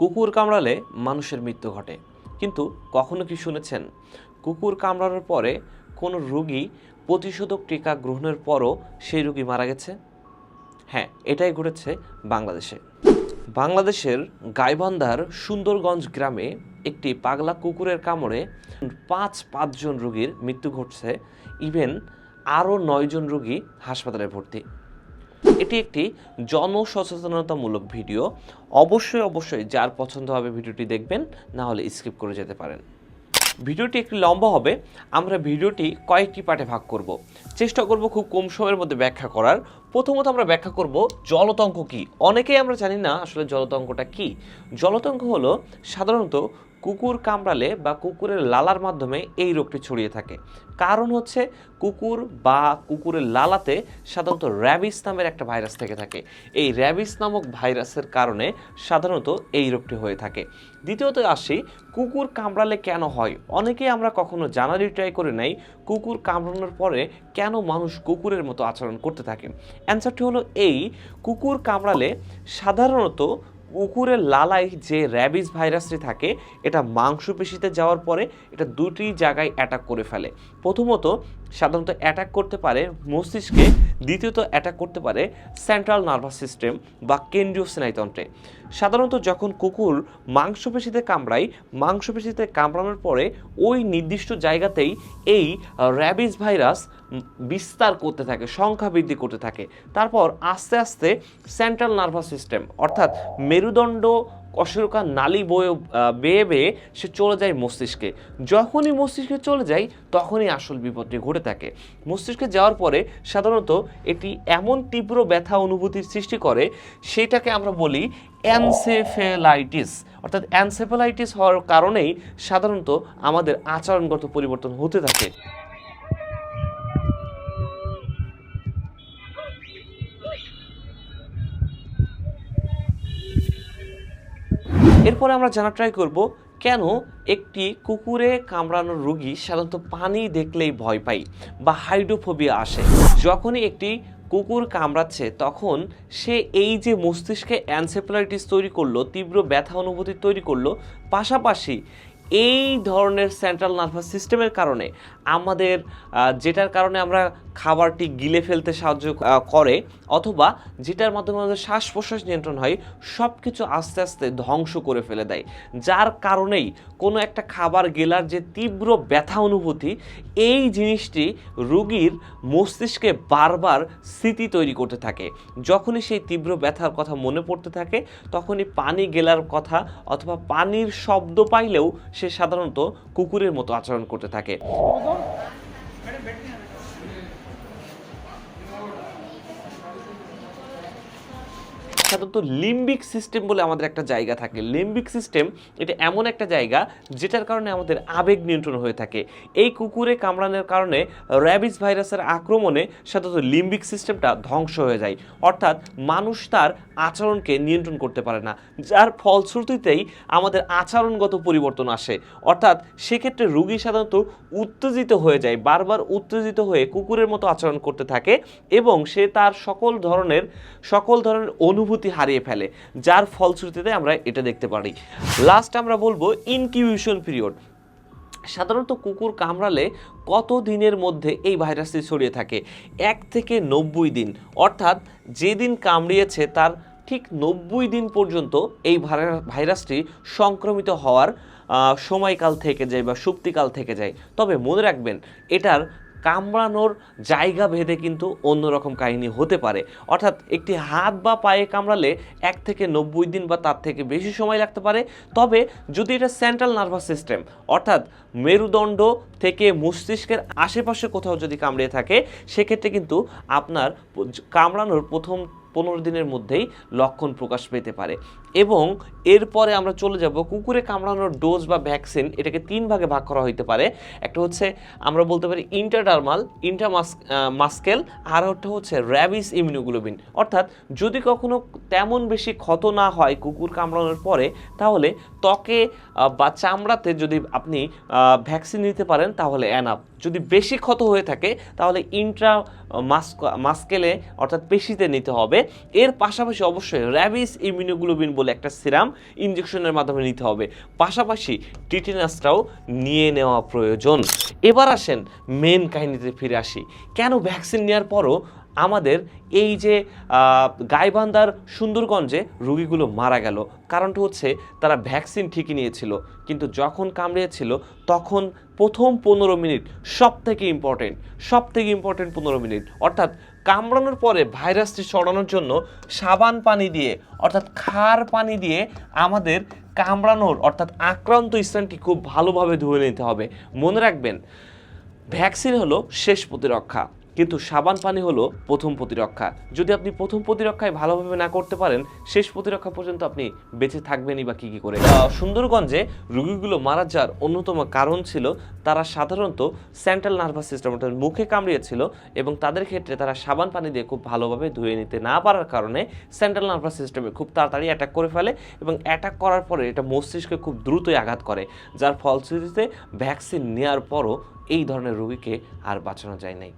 কুকুর কামড়ালে মানুষের মৃত্যু ঘটে, কিন্তু কখনো কি শুনেছেন কুকুর কামড়ানোর পরে কোনো রোগী প্রতিষেধক টিকা গ্রহণের পরও সেই রোগী মারা গেছে? হ্যাঁ, এটাই ঘটেছে বাংলাদেশে। বাংলাদেশের গাইবান্ধার সুন্দরগঞ্জ গ্রামে একটি পাগলা কুকুরের কামড়ে পাঁচজন রোগীর মৃত্যু ঘটছে। ইভেন আরও 9 জন রোগী হাসপাতালে ভর্তি। এটি একটি জনসচেতনতামূলক ভিডিও। অবশ্যই যার পছন্দ হবে ভিডিওটি দেখবেন, না হলে স্কিপ করে যেতে পারেন। ভিডিওটি একটু লম্বা হবে। আমরা ভিডিওটি কয়েকটি পার্টে ভাগ করব। চেষ্টা করব খুব কম সময়ের মধ্যে ব্যাখ্যা করার। প্রথমত আমরা ব্যাখ্যা করব জলতঙ্ক কি। অনেকেই আমরা জানি না আসলে জলতঙ্কটা কি। জলতঙ্ক হলো সাধারণত কুকুর কামড়ালে বা কুকুরের লালার মাধ্যমে এই রোগটি ছড়িয়ে থাকে। কারণ হচ্ছে কুকুর বা কুকুরের লালাতে সাধারণত র্যাবিস নামের একটা ভাইরাস থেকে থাকে। এই র্যাবিস নামক ভাইরাসের কারণে সাধারণত এই রোগটি হয়ে থাকে। দ্বিতীয়ত আসি কুকুর কামড়ালে কেন হয়। অনেকেই আমরা কখনো জানারই ট্রাই করে নাই কুকুর কামড়ানোর পরে কেন মানুষ কুকুরের মতো আচরণ করতে থাকে। অ্যান্সারটি হলো এই, কুকুর কামড়ালে সাধারণত কুকুরের লালায় যে র্যাবিস ভাইরাসটি থাকে এটা মাংসপেশিতে যাওয়ার পরে এটা দুটি জায়গায় অ্যাটাক করে ফেলে। প্রথমত সাধারণত অ্যাটাক করতে পারে মস্তিষ্কে, দ্বিতীয়ত অ্যাটাক করতে পারে সেন্ট্রাল নার্ভাস সিস্টেম বা কেন্দ্রীয় স্নায়ুতন্ত্রে। সাধারণত যখন কুকুর মাংসপেশিতে কামড়ায়, মাংসপেশিতে কামড়ানোর পরে ওই নির্দিষ্ট জায়গাতেই এই র্যাবিস ভাইরাস বিস্তার করতে থাকে, সংখ্যা বৃদ্ধি করতে থাকে। তারপর আস্তে আস্তে সেন্ট্রাল নার্ভাস সিস্টেম অর্থাৎ মেরুদণ্ড কশেরুকা নালী বেয়ে বেয়ে সে চলে যায় মস্তিষ্কে। যখনই মস্তিষ্কে চলে যায় তখনই আসল বিপদটি ঘটে থাকে। মস্তিষ্কে যাওয়ার পরে সাধারণত এটি এমন তীব্র ব্যথা অনুভূতির সৃষ্টি করে, সেটাকে আমরা বলি এনসেফেলাইটিস। অর্থাৎ এনসেফেলাইটিস হওয়ার কারণেই সাধারণত আমাদের আচরণগত পরিবর্তন হতে থাকে। এরপরে আমরা জানা ট্রাই করব কেন একটি কুকুরে কামড়ানোর রোগী সাধারণত পানি দেখলেই ভয় পায় বা হাইড্রোফোবিয়া আসে। যখনই একটি কুকুর কামড়াচ্ছে তখন সে এই যে মস্তিষ্কে এনসেফেলাইটিস তৈরি করলো, তীব্র ব্যথা অনুভূতি তৈরি করলো, পাশাপাশি এই ধরনের সেন্ট্রাল নার্ভাস সিস্টেমের কারণে আমাদের যেটার কারণে আমরা খাবারটি গিলে ফেলতে সাহায্য করে অথবা যেটার মাধ্যমে আমাদের শ্বাস প্রশ্বাস নিয়ন্ত্রণ হয়, সব কিছু আস্তে আস্তে ধ্বংস করে ফেলে দেয়। যার কারণেই কোনো একটা খাবার গেলার যে তীব্র ব্যথা অনুভূতি, এই জিনিসটি রোগীর মস্তিষ্কে বারবার স্মৃতি তৈরি করতে থাকে। যখনই সেই তীব্র ব্যথার কথা মনে পড়তে থাকে তখনই পানি গেলার কথা অথবা পানির শব্দ পাইলেও সে সাধারণত কুকুরের মতো আচরণ করতে থাকে। সাধারণত লিম্বিক সিস্টেম বলে আমাদের একটা জায়গা থাকে। লিম্বিক সিস্টেম এটা এমন একটা জায়গা যেটার কারণে আমাদের আবেগ নিয়ন্ত্রণ হয়ে থাকে। এই কুকুরে কামড়ানোর কারণে র্যাবিস ভাইরাসের আক্রমণে সাধারণত লিম্বিক সিস্টেমটা ধ্বংস হয়ে যায়, অর্থাৎ মানুষ তার আচরণকে নিয়ন্ত্রণ করতে পারে না, যার ফলশ্রুতিতেই আমাদের আচরণগত পরিবর্তন আসে। অর্থাৎ সেক্ষেত্রে রোগী সাধারণত উত্তেজিত হয়ে যায়, বারবার উত্তেজিত হয়ে কুকুরের মতো আচরণ করতে থাকে এবং সে তার সকল ধরনের অনুভূতি হারিয়ে ফেলে, যার ফলশ্রুতিতে আমরা এটা দেখতে পারি। লাস্ট আমরা বলবো ইনকিউবেশন পিরিয়ড। সাধারণত কুকুর কামড়ালে কত দিনের মধ্যে এই ভাইরাসটি ছড়িয়ে থাকে? 1 থেকে 90 দিন। অর্থাৎ যেদিন কামড়িয়েছে তার ঠিক 90 দিন পর্যন্ত এই ভাইরাসটি সংক্রমিত হওয়ার সময়কাল থেকে যায় বা সুপ্তিকাল থেকে যায়। তবে মনে রাখবেন এটার কামড়ানোর জায়গা ভেদে কিন্তু অন্যরকম কাহিনী হতে পারে। অর্থাৎ একটি হাত বা পায়ে কামড়ালে 1 থেকে 90 দিন বা তার থেকে বেশি সময় লাগতে পারে। তবে যদি এটা সেন্ট্রাল নার্ভাস সিস্টেম অর্থাৎ মেরুদণ্ড থেকে মস্তিষ্কের আশেপাশে কোথাও যদি কামড়িয়ে থাকে, সেক্ষেত্রে কিন্তু আপনার কামড়ানোর প্রথম 15 দিনের মধ্যেই লক্ষণ প্রকাশ পেতে পারে। এবং এরপরে আমরা চলে যাব কুকুরে কামড়ানোর ডোজ বা ভ্যাকসিন। এটাকে 3 ভাগে ভাগ করা হইতে পারে। একটা হচ্ছে আমরা বলতে পারি ইন্টারডার্মাল, ইন্ট্রামাস্কেল, আর একটা হচ্ছে র্যাবিস ইমিউনোগ্লোবিন। অর্থাৎ যদি কখনো তেমন বেশি ক্ষত না হয় কুকুর কামড়ানোর পরে, তাহলে ত্বকে বা চামড়াতে যদি আপনি ভ্যাকসিন নিতে পারেন তাহলে এনাফ। যদি বেশি ক্ষত হয়ে থাকে তাহলে মাস্কেলে অর্থাৎ পেশিতে নিতে হবে। এর পাশাপাশি অবশ্যই র্যাবিস ইমিউনোগ্লোবিন বলে একটা সিরাম ইনজেকশনের মাধ্যমে নিতে হবে, পাশাপাশি টিটেনাসটাও নিয়ে নেওয়া প্রয়োজন। এবার আসেন মেন কাহিনীতে ফিরে আসি, কেন ভ্যাকসিন নেওয়ার পরও আমাদের এই যে গাইবান্ধার সুন্দরগঞ্জে রোগীগুলো মারা গেল? কারণটা হচ্ছে তারা ভ্যাকসিন ঠিকই নিয়েছিল, কিন্তু যখন কামড়িয়েছিল তখন প্রথম 15 মিনিট সব থেকে ইম্পর্টেন্ট 15 মিনিট, অর্থাৎ কামড়ানোর পরে ভাইরাসটি ছড়ানোর জন্য সাবান পানি দিয়ে অর্থাৎ খার পানি দিয়ে আমাদের কামড়ানোর অর্থাৎ আক্রান্ত স্থানটি খুব ভালোভাবে ধুয়ে নিতে হবে। মনে রাখবেন, ভ্যাকসিন হলো শেষ প্রতিরক্ষা, কিন্তু সাবান পানি হলো প্রথম প্রতিরক্ষা। যদি আপনি প্রথম প্রতিরক্ষায় ভালোভাবে না করতে পারেন, শেষ প্রতিরক্ষা পর্যন্ত আপনি বেঁচে থাকবেনই বা কী করে। সুন্দরগঞ্জে রোগীগুলো মারা যাওয়ার অন্যতম কারণ ছিল তারা সাধারণত সেন্ট্রাল নার্ভাস সিস্টেম অর্থাৎ মুখে কামড়িয়েছিল, এবং তাদের ক্ষেত্রে তারা সাবান পানি দিয়ে খুব ভালোভাবে ধুয়ে নিতে না পারার কারণে সেন্ট্রাল নার্ভাস সিস্টেমে খুব তাড়াতাড়ি অ্যাটাক করে ফেলে, এবং অ্যাটাক করার পরে এটা মস্তিষ্কে খুব দ্রুতই আঘাত করে, যার ফলশ্রুতিতে ভ্যাকসিন নেওয়ার পরও এই ধরনের রোগীকে আর বাঁচানো যায় নাই।